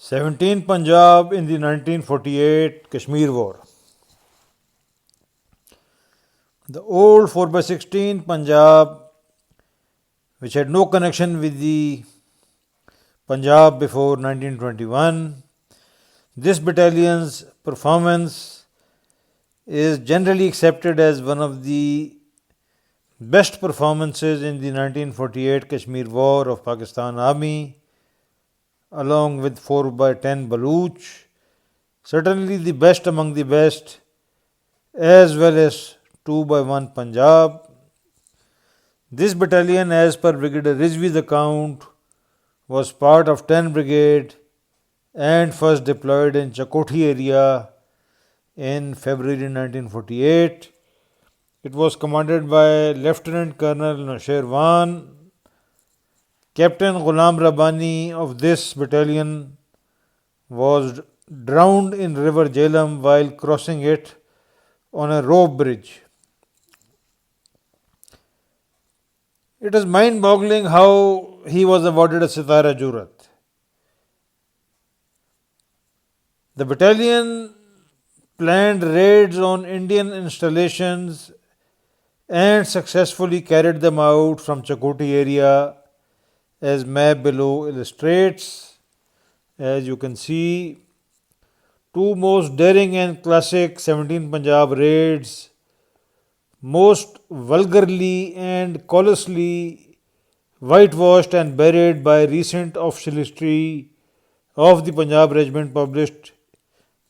17 Punjab in the 1948 Kashmir War. The old 4x16 Punjab, which had no connection with the Punjab before 1921, this battalion's performance is generally accepted as one of the best performances in the 1948 Kashmir War of Pakistan Army, along with 4x10 Baluch, certainly the best among the best, as well as 2x1 Punjab. This battalion, as per Brigadier Rizvi's account, was part of 10 Brigade and first deployed in Chakoti area in February 1948. It was commanded by Lieutenant Colonel Nosherwan. Captain Ghulam Rabbani of this battalion was drowned in River Jhelum while crossing it on a rope bridge. It is mind-boggling how he was awarded a Sitara Jurat. The battalion planned raids on Indian installations and successfully carried them out from Chakoti area, as map below illustrates. As you can see, two most daring and classic 17 Punjab raids, most vulgarly and callously whitewashed and buried by recent official history of the Punjab Regiment published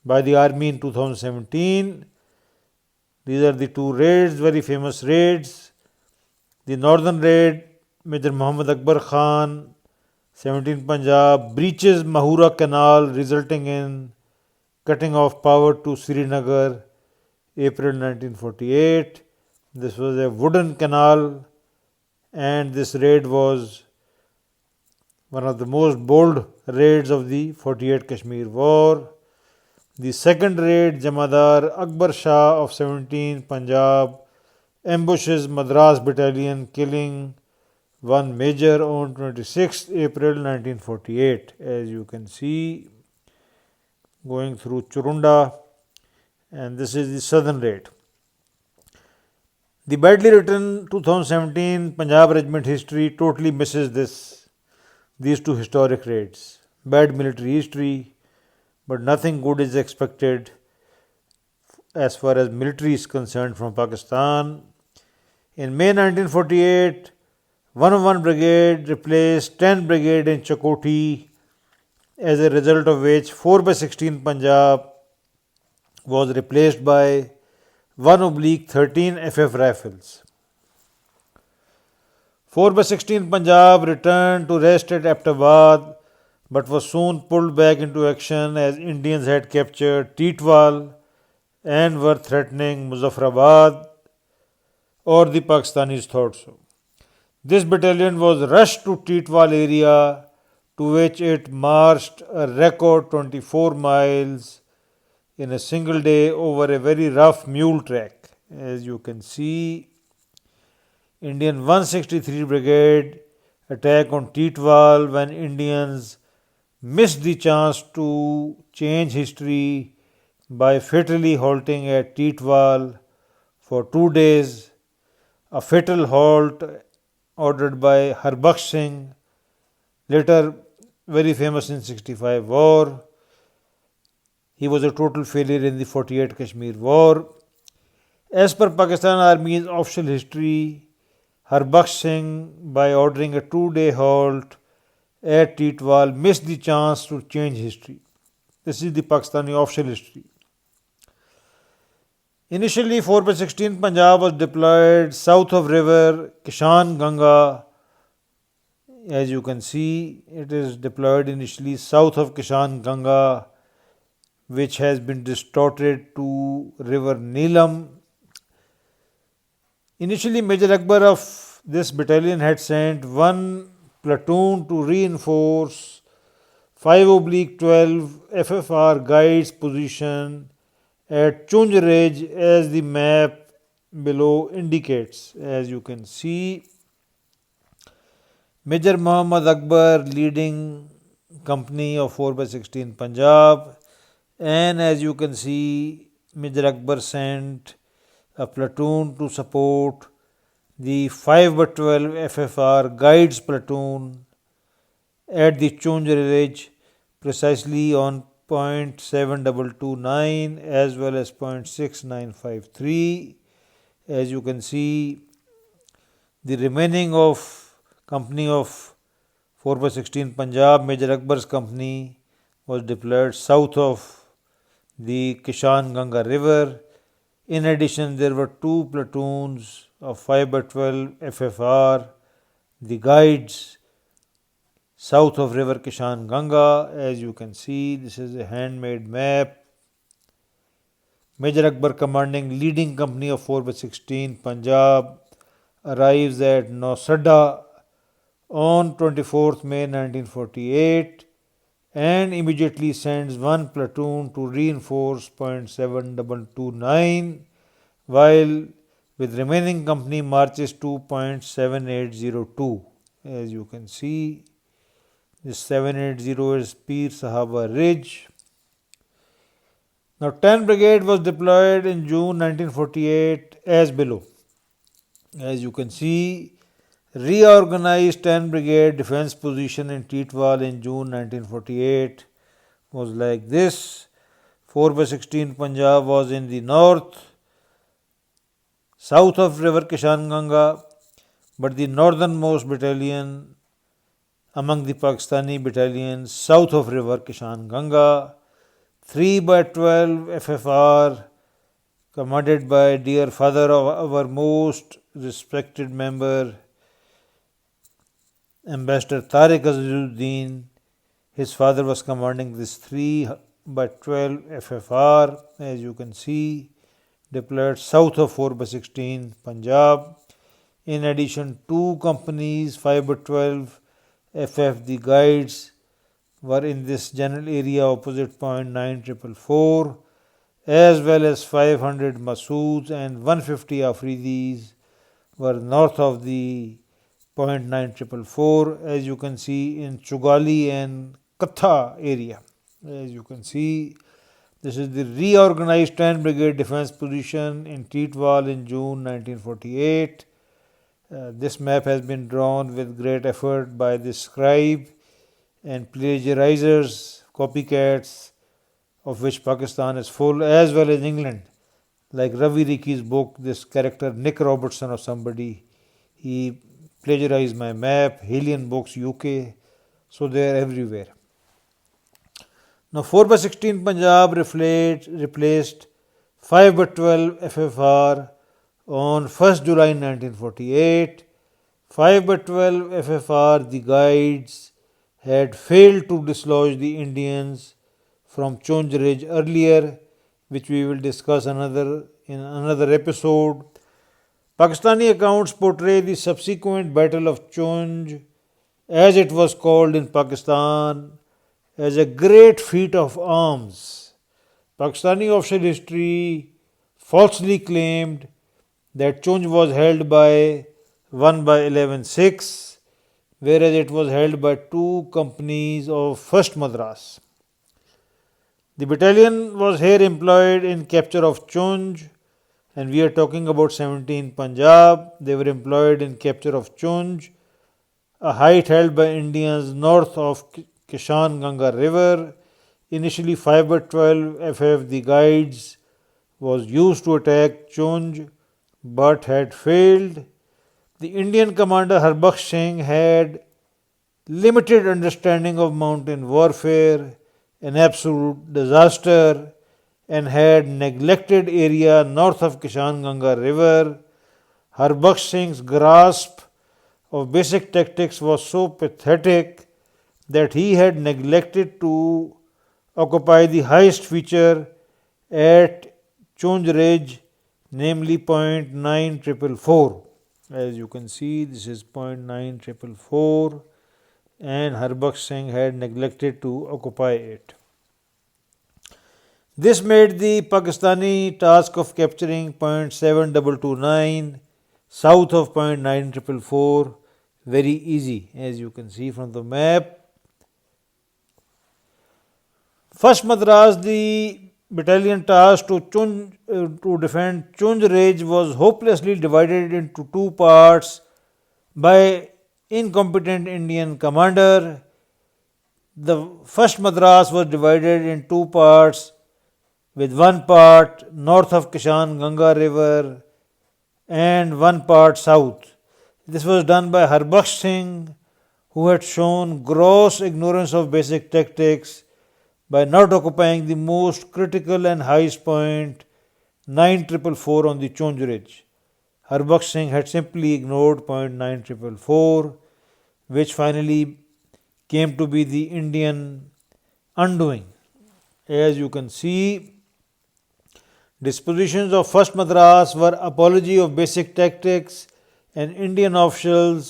by the Army in 2017. These are the two raids, very famous raids. The northern raid, Major Muhammad Akbar Khan, 17 Punjab, breaches Mahura Canal, resulting in cutting off power to Srinagar, April 1948. This was a wooden canal, and this raid was one of the most bold raids of the 48 Kashmir War. The second raid, Jamadar Akbar Shah of 17 Punjab ambushes Madras Battalion, killing one major on 26 April 1948. As you can see, going through Churunda, and this is the southern raid. The badly written 2017 Punjab Regiment history totally misses these two historic raids. Bad military history, but nothing good is expected as far as military is concerned from Pakistan. In May 1948, 101 Brigade replaced 10 Brigade in Chakoti, as a result of which 4x16 Punjab was replaced by 1/13 FF rifles. 4x16 Punjab returned to rest at Aptabad, but was soon pulled back into action as Indians had captured Teetwal and were threatening Muzaffarabad, or the Pakistanis thought so. This battalion was rushed to Teetwal area, to which it marched a record 24 miles in a single day over a very rough mule track. As you can see, Indian 163 Brigade attack on Teetwal when Indians missed the chance to change history by fatally halting at Teetwal for 2 days, a fatal halt ordered by Harbaksh Singh, later very famous in 65 war. He was a total failure in the 48 Kashmir War. As per Pakistan Army's official history, Harbaksh Singh, by ordering a 2-day halt at Teetwal, missed the chance to change history. This is the Pakistani official history. Initially, 4x16 Punjab was deployed south of river Kishan Ganga. As you can see, it is deployed initially south of Kishan Ganga, which has been distorted to river Neelam. Initially, Major Akbar of this battalion had sent one platoon to reinforce 5/12 FFR guides position at Chunj Ridge, as the map below indicates. As you can see, Major Muhammad Akbar, leading company of 4 by 16 Punjab, and as you can see, Major Akbar sent a platoon to support the 5 by 12 FFR guides platoon at the Chunj ridge precisely on point 7229 as well as point 6953. As you can see, the remaining of company of 4 by 16 Punjab, Major Akbar's company, was deployed south of the Kishan Ganga river. In addition, there were two platoons of 5 by 12 FFR, the guides, south of river Kishan Ganga. As you can see, this is a handmade map. Major Akbar commanding leading company of 4 by 16 Punjab arrives at Nausadda on 24th May 1948 and immediately sends one platoon to reinforce point 7229 while with remaining company marches to point 7802. As you can see, this 780 is Pir Sahaba Ridge. Now 10 Brigade was deployed in June 1948 as below. As you can see, reorganized 10 Brigade defense position in Titwal in June 1948 was like this. 4 by 16 Punjab was in the north, south of river Kishan Ganga, but the northernmost battalion among the Pakistani battalions south of river Kishan Ganga, 3 by 12 FFR, commanded by dear father of our most respected member, Ambassador Tariq Azizuddin. His father was commanding this 3 by 12 FFR, as you can see, deployed south of 4 by 16 Punjab. In addition, two companies 5 by 12 FF, the guides, were in this general area opposite point 9444, as well as 500 Masoods and 150 Afridis were north of the point 9444, as you can see in Chugali and Katha area. As you can see, this is the reorganized 10 Brigade defense position in Titwal in June 1948. This map has been drawn with great effort by the scribe and plagiarizers, copycats, of which Pakistan is full, as well as England. Like Ravi Riki's book, this character Nick Robertson or somebody, he plagiarized my map, Helian Books UK, so they are everywhere. Now 4 by 16 Punjab replaced 5 by 12 FFR on 1st July 1948. 5 by 12 FFR, the guides, had failed to dislodge the Indians from Chunj Ridge earlier, which we will discuss in another episode. Pakistani accounts portray the subsequent Battle of Chunj, as it was called in Pakistan, as a great feat of arms. Pakistani official history falsely claimed that Chunj was held by 1 by 11-6, whereas it was held by two companies of 1st Madras. The battalion was here employed in capture of Chunj, and we are talking about 17 Punjab. They were employed in capture of Chunj, a height held by Indians north of Kishan Ganga river. Initially 5 by 12 FF, the guides, was used to attack Chunj but had failed. The Indian commander Harbaksh Singh had limited understanding of mountain warfare, an absolute disaster, and had neglected area north of Kishan Ganga river. Harbaksh Singh's grasp of basic tactics was so pathetic that he had neglected to occupy the highest feature at Chunj Ridge, namely point 9444. As you can see, this is point 9444, and Harbaksh Singh had neglected to occupy it. This made the Pakistani task of capturing point 7229 south of point 9444 very easy. As you can see from the map, First Madras, the battalion tasked to defend Chunj Ridge, was hopelessly divided into two parts by incompetent Indian commander. The first Madras was divided in two parts, with one part north of Kishan Ganga River and one part south. This was done by Harbaksh Singh, who had shown gross ignorance of basic tactics by not occupying the most critical and highest point 9444 on the Chonj Ridge. Harbaksh Singh had simply ignored point 9444, which finally came to be the Indian undoing. As you can see, dispositions of First Madras were apology of basic tactics, and Indian official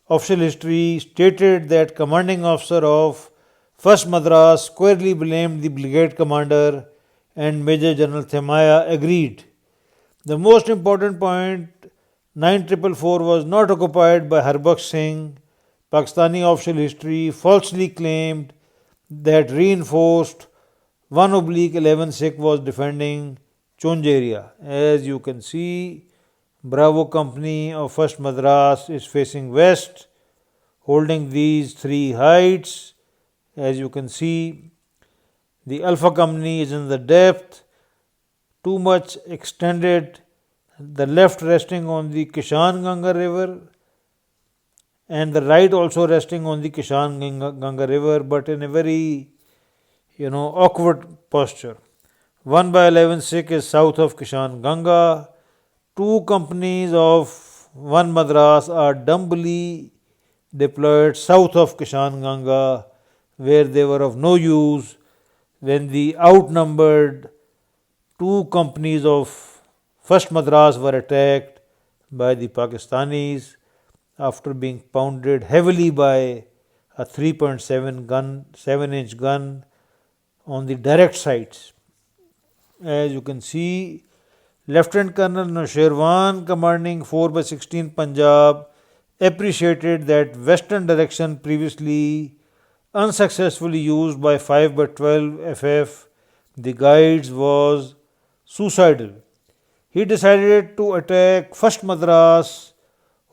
history stated that commanding officer of First Madras squarely blamed the brigade commander and Major General Themaya agreed. The most important point 9444 was not occupied by Harbaksh Singh. Pakistani official history falsely claimed that reinforced 1/11 Sikh was defending Chonj area. As you can see, Bravo Company of First Madras is facing west, holding these three heights. As you can see, the Alpha Company is in the depth, too much extended, the left resting on the Kishan Ganga River and the right also resting on the Kishan Ganga River, but in a very awkward posture. 1/11 Sikh is south of Kishan Ganga. Two companies of one Madras are dumbly deployed south of Kishan Ganga, where they were of no use when the outnumbered two companies of First Madras were attacked by the Pakistanis after being pounded heavily by a 3.7-inch gun on the direct sights. As you can see, Lieutenant Colonel Nusherwan, commanding 4/16 Punjab, appreciated that western direction previously unsuccessfully used by 5/12 FF, the guides, was suicidal. He decided to attack First Madras,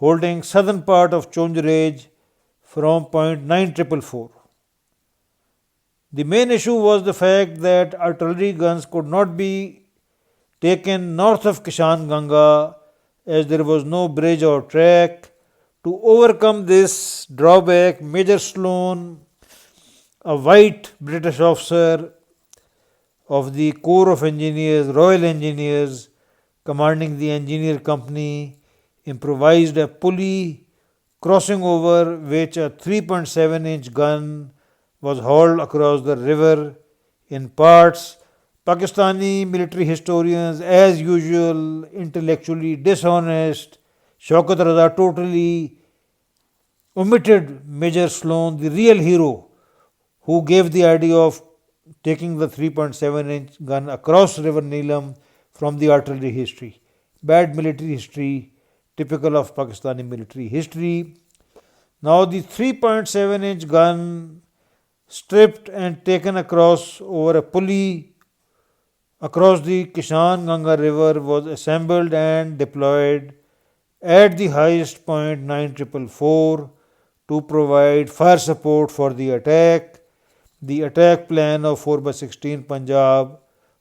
holding southern part of Chonj Ridge from point 9444. The main issue was the fact that artillery guns could not be taken north of Kishan Ganga as there was no bridge or track. To overcome this drawback, Major Sloan, a white British officer of the Corps of Engineers, Royal Engineers, commanding the engineer company, improvised a pulley crossing over which a 3.7-inch gun was hauled across the river in parts. Pakistani military historians, as usual, intellectually dishonest. Shaukat Raza totally omitted Major Sloan, the real hero, who gave the idea of taking the 3.7-inch gun across River Neelam from the artillery history. Bad military history, typical of Pakistani military history. Now the 3.7-inch gun, stripped and taken across over a pulley across the Kishan Ganga River, was assembled and deployed at the highest point 9444 to provide fire support for the attack. The attack plan of 4/16 Punjab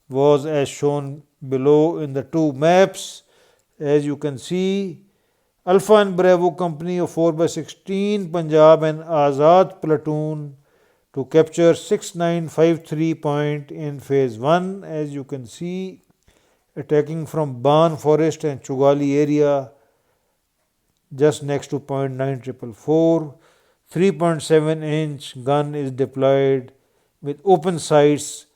was as shown below in the two maps. As you can see, Alpha and Bravo Company of 4/16 Punjab and Azad platoon to capture 6953 point in phase 1. As you can see, attacking from Ban Forest and Chugali area just next to point 9444. 3.7-inch gun is deployed with open sights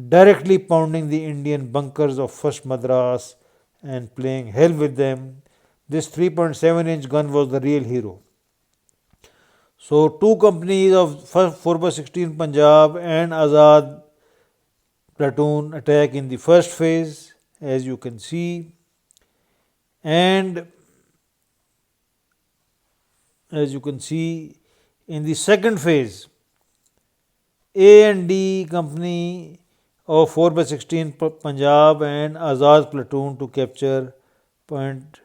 directly pounding the Indian bunkers of First Madras and playing hell with them. This 3.7-inch gun was the real hero. So two companies of 4/16 Punjab and Azad platoon attack in the first phase, as you can see, and as you can see in the second phase, A&D company of 4 by 16 Punjab and Azad platoon to capture point,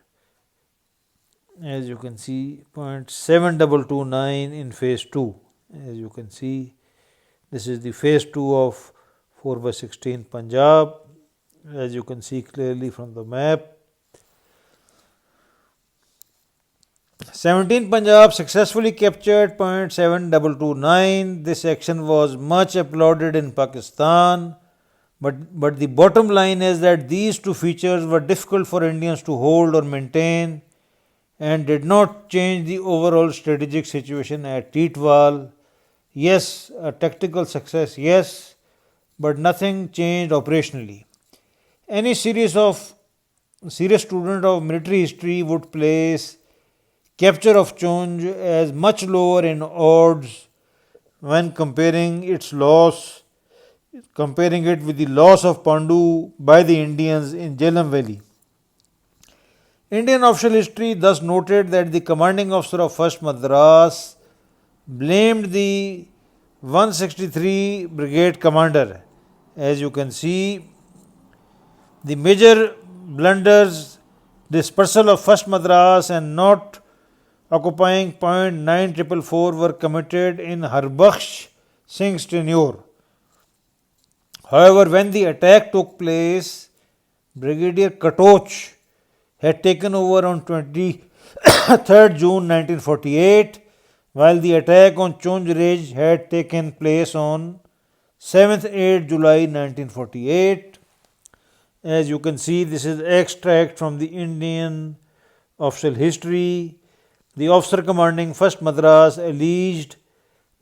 as you can see, 0.7229 in phase 2. As you can see, this is the phase 2 of 4 by 16 Punjab, as you can see clearly from the map. 17 Punjab successfully captured 0.7229. This action was much applauded in Pakistan, but the bottom line is that these two features were difficult for Indians to hold or maintain and did not change the overall strategic situation at Titwal. Yes, a tactical success, yes, but nothing changed operationally. Any serious student of military history would place capture of Chunj as much lower in odds when comparing it with the loss of Pandu by the Indians in Jhelum Valley. Indian official history thus noted that the commanding officer of 1st Madras blamed the 163 Brigade commander. As you can see, the major blunders, dispersal of 1st Madras and not occupying 0.9444 were committed in Harbakhsh Singh's tenure. However, when the attack took place, Brigadier Katoch had taken over on 23rd June 1948, while the attack on Chunj Ridge had taken place on 7th 8 July 1948. As you can see, this is extract from the Indian official history. The officer commanding 1st Madras alleged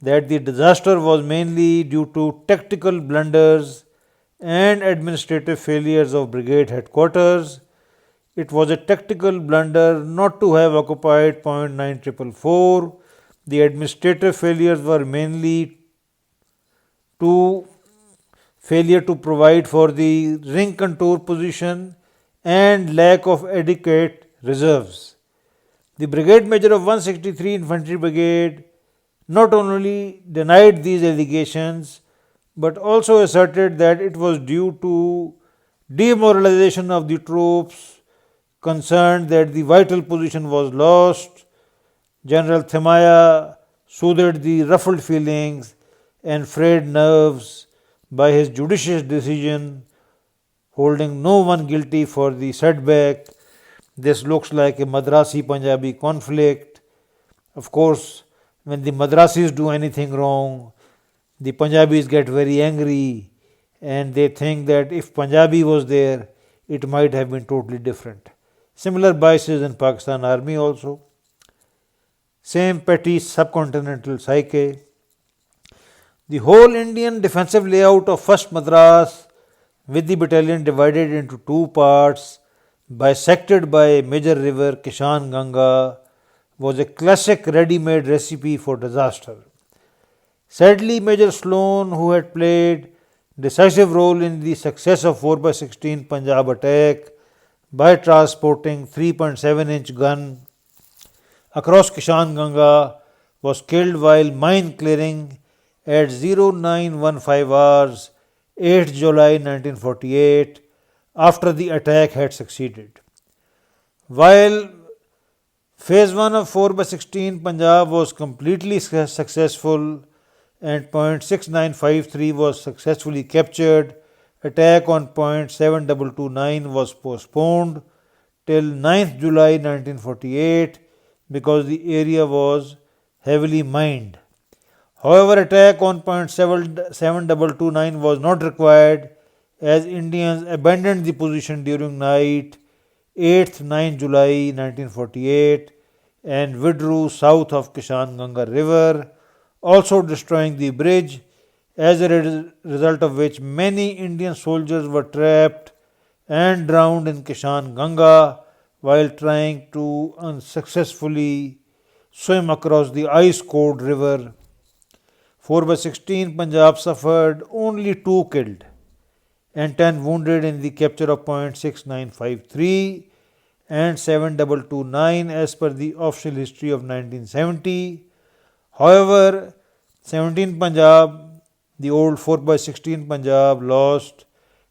that the disaster was mainly due to tactical blunders and administrative failures of brigade headquarters. It was a tactical blunder not to have occupied 0.9444. The administrative failures were mainly to failure to provide for the ring contour position and lack of adequate reserves. The brigade major of 163 Infantry Brigade not only denied these allegations but also asserted that it was due to demoralization of the troops, concerned that the vital position was lost. General Thimaya soothed the ruffled feelings and frayed nerves by his judicious decision, holding no one guilty for the setback. This looks like a Madrasi Punjabi conflict. Of course, when the Madrasis do anything wrong, the Punjabis get very angry and they think that if Punjabi was there, it might have been totally different. Similar biases in Pakistan Army also. Same petty subcontinental psyche. The whole Indian defensive layout of 1st Madras, with the battalion divided into two parts, bisected by a major river Kishan Ganga, was a classic ready-made recipe for disaster. Sadly, Major Sloan, who had played decisive role in the success of 4 by 16 Punjab attack by transporting 3.7-inch gun across Kishan Ganga, was killed while mine clearing at 0915 hours 8 July 1948 after the attack had succeeded. While phase 1 of 4 by 16 Punjab was completely successful and 0.6953 was successfully captured, attack on 0.7229 was postponed till 9th July 1948 because the area was heavily mined. However, attack on 0.7229 was not required as Indians abandoned the position during night 8th 9 July 1948 and withdrew south of Kishan Ganga river, also destroying the bridge, as a result of which many Indian soldiers were trapped and drowned in Kishan Ganga while trying to unsuccessfully swim across the ice-cold river. 4 by 16 Punjab suffered only 2 killed and 10 wounded in the capture of 0.6953 and 7229 as per the official history of 1970. However, 17 Punjab The old 4 by 16 Punjab lost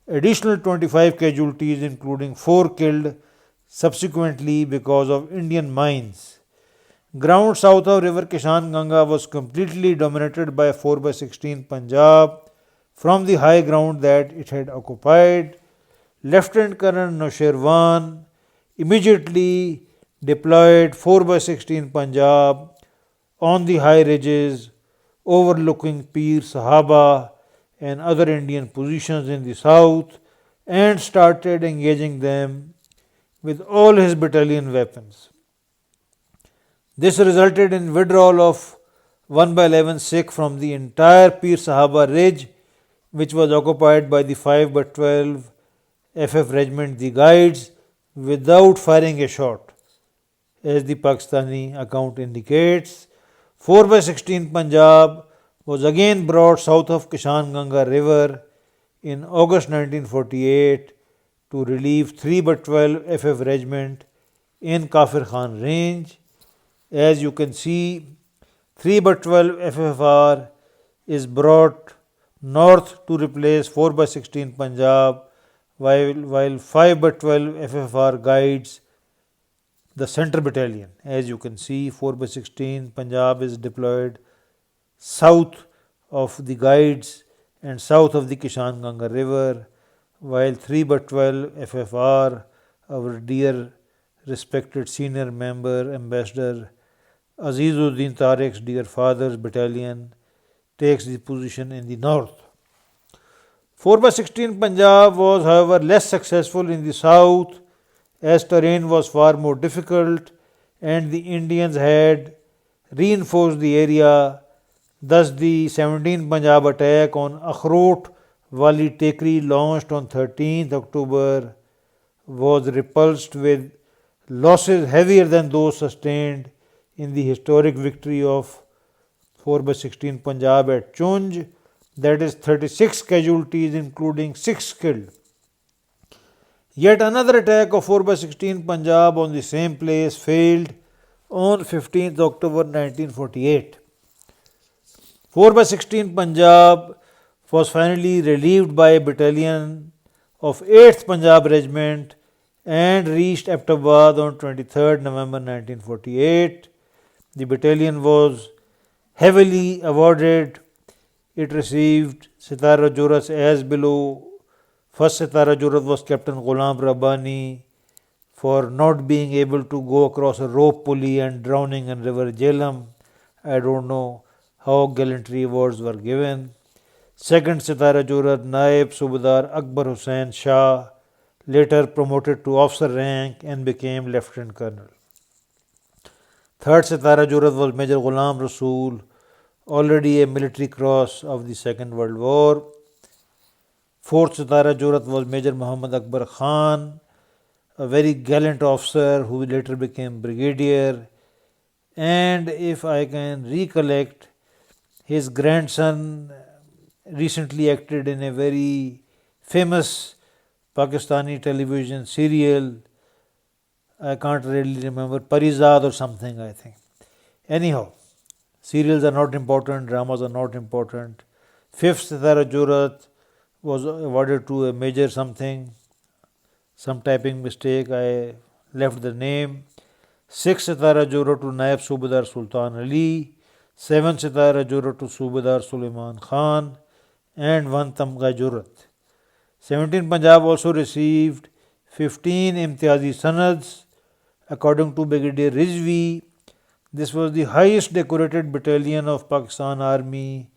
additional 25 casualties, including 4 killed subsequently because of Indian mines. Ground south of River Kishan Ganga was completely dominated by 4 by 16 Punjab from the high ground that it had occupied. Lieutenant Colonel Noshirwan immediately deployed 4 by 16 Punjab on the high ridges overlooking Pir Sahaba and other Indian positions in the south and started engaging them with all his battalion weapons. This resulted in withdrawal of 1 by 11 Sikh from the entire Pir Sahaba ridge, which was occupied by the 5 by 12 FF regiment, the Guides, without firing a shot. As the Pakistani account indicates, 4 by 16 Punjab was again brought south of Kishan Ganga River in August 1948 to relieve 3 by 12 FF regiment in Kafir Khan range. As you can see, 3 by 12 FFR is brought north to replace 4 by 16 Punjab, while 5 by 12 FFR guides the center battalion. As you can see, 4 by 16 Punjab is deployed south of the guides and south of the Kishan Ganga River, while 3 by 12 FFR, our dear respected senior member, Ambassador Azizuddin Tariq's dear father's battalion, takes the position in the north. 4 by 16 Punjab was, however, less successful in the south as terrain was far more difficult and the Indians had reinforced the area. Thus, the 17th Punjab attack on Akhrot Wali Tekri, launched on 13th October, was repulsed with losses heavier than those sustained in the historic victory of 4 by 16 Punjab at Chunj, that is 36 casualties, including 6 killed. Yet another attack of 4 by 16 Punjab on the same place failed on 15th October 1948. 4 by 16 Punjab was finally relieved by a battalion of 8th Punjab Regiment and reached Abbottabad on 23rd November 1948. The battalion was heavily awarded. It received Sitara Jurats as below. First Sitara Jurat was Captain Ghulam Rabbani for not being able to go across a rope pulley and drowning in River Jhelum. I don't know how gallantry awards were given. Second Sitara Jurat Naib Subadar Akbar Hussain Shah, later promoted to officer rank and became Lieutenant Colonel. Third Sitara Jurat was Major Ghulam Rasool, already a military cross of the Second World War. Fourth Sitara Jurat was Major Muhammad Akbar Khan, a very gallant officer who later became brigadier. And if I can recollect, his grandson recently acted in a very famous Pakistani television serial. I can't really remember, Parizad or something, I think. Anyhow, serials are not important, dramas are not important. Fifth Sitara Jurat was awarded to a major something, some typing mistake, I left the name. Sixth Sitara Jurat to Naib Subadar Sultan Ali. Seventh Sitara Jurat to Subadar Sulaiman Khan, and one Tamga Jurat. 17 Punjab also received 15 Imtiazi Sanads. According to Brigadier Rizvi, this was the highest decorated battalion of Pakistan Army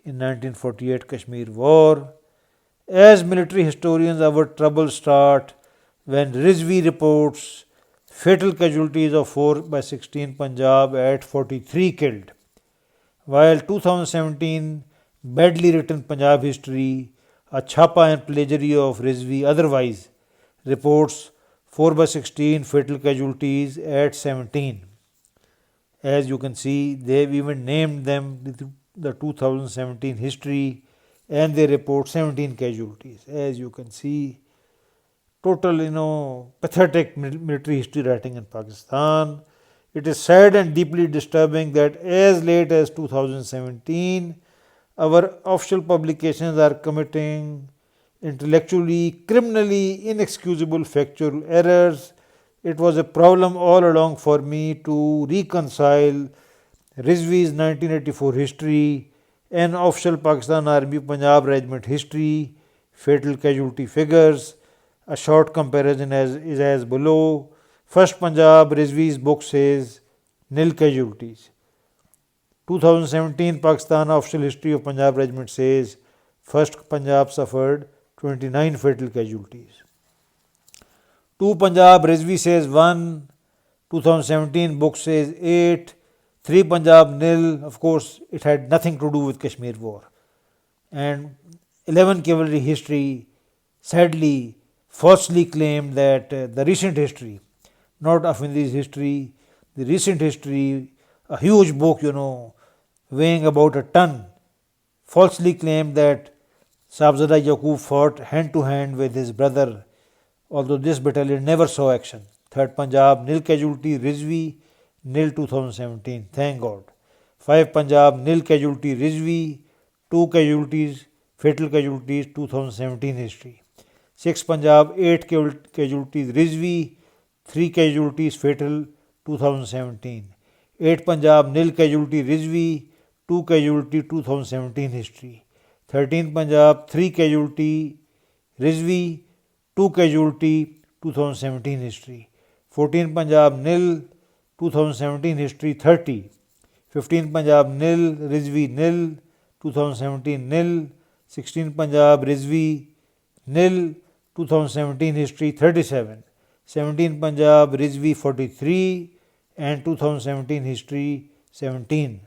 in 1948 Kashmir War. As military historians, our troubles start when Rizvi reports fatal casualties of 4 by 16 Punjab at 43 killed, while 2017 badly written Punjab history, a chapa and plagiary of Rizvi otherwise, reports 4 by 16 fatal casualties at 17. As you can see, they've even named them the 2017 history and they report 17 casualties. As you can see, total, pathetic military history writing in Pakistan. It is sad and deeply disturbing that as late as 2017, Our official publications are committing intellectually, criminally inexcusable factual errors. It was a problem all along for me to reconcile Rizvi's 1984 history and official Pakistan Army Punjab Regiment history, fatal casualty figures. A short comparison is as below. First Punjab, Rizvi's book says nil casualties. 2017 Pakistan Official History of Punjab Regiment says first Punjab suffered 29 fatal casualties. 2 Punjab, Rizvi says 1, 2017 book says 8, 3 Punjab nil, of course it had nothing to do with Kashmir war. And 11 Cavalry History sadly falsely claimed that the recent history, not Afendi's history, the recent history, a huge book, weighing about a ton, falsely claimed that Sabzada Yaqub fought hand to hand with his brother, although this battalion never saw action. 3rd Punjab, nil casualty, Rizvi, nil 2017, thank God. 5 Punjab, nil casualty, Rizvi, 2 casualties, fatal casualties, 2017 history. 6 Punjab, 8 casualties, Rizvi, 3 casualties, fatal, 2017. 8 Punjab, nil casualty, Rizvi, 2 casualty, 2017 history. 13 Punjab, 3 casualty, Rizvi, 2 casualty, 2017 history. 14 Punjab, nil, 2017 history, 30. 15 Punjab, nil, Rizvi, nil, 2017 nil. 16 Punjab, Rizvi, nil, 2017 history, 37. 17 Punjab, Rizvi, 43, and 2017 history, 17.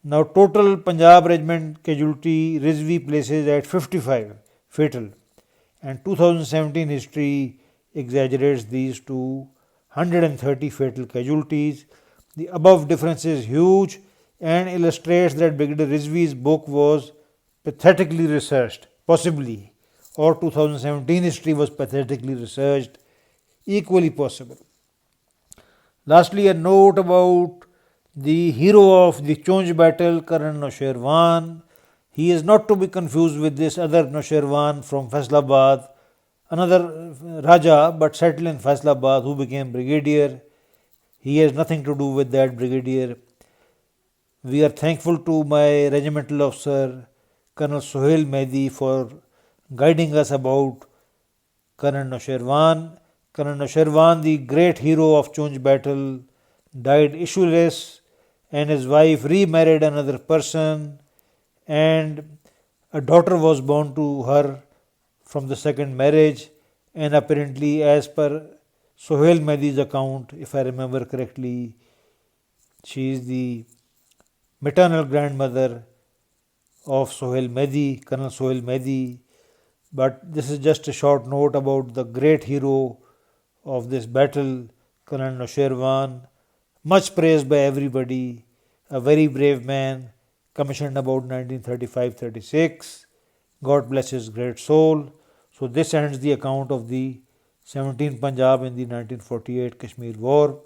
Now total Punjab Regiment casualty Rizvi places at 55 fatal, and 2017 history exaggerates these to 130 fatal casualties. The above difference is huge and illustrates that Brigadier Rizvi's book was pathetically researched, possibly, or 2017 history was pathetically researched, equally possible. Lastly, a note about the hero of the Chunj battle, Colonel Noshirwan. He is not to be confused with this other Noshirwan from Faisalabad, another Raja but settled in Faisalabad who became brigadier. He has nothing to do with that brigadier. We are thankful to my regimental officer, Colonel Sohail Mehdi, for guiding us about Colonel Noshirwan. Colonel Noshirwan, the great hero of Chunj battle, died issueless, and his wife remarried another person, and a daughter was born to her from the second marriage, and apparently, as per Sohail Mehdi's account, if I remember correctly, she is the maternal grandmother of Sohail Mehdi, Colonel Sohail Mehdi. But this is just a short note about the great hero of this battle, Colonel Noshirwan, much praised by everybody, a very brave man, commissioned about 1935-36. God bless his great soul. So this ends the account of the 17 Punjab in the 1948 Kashmir War.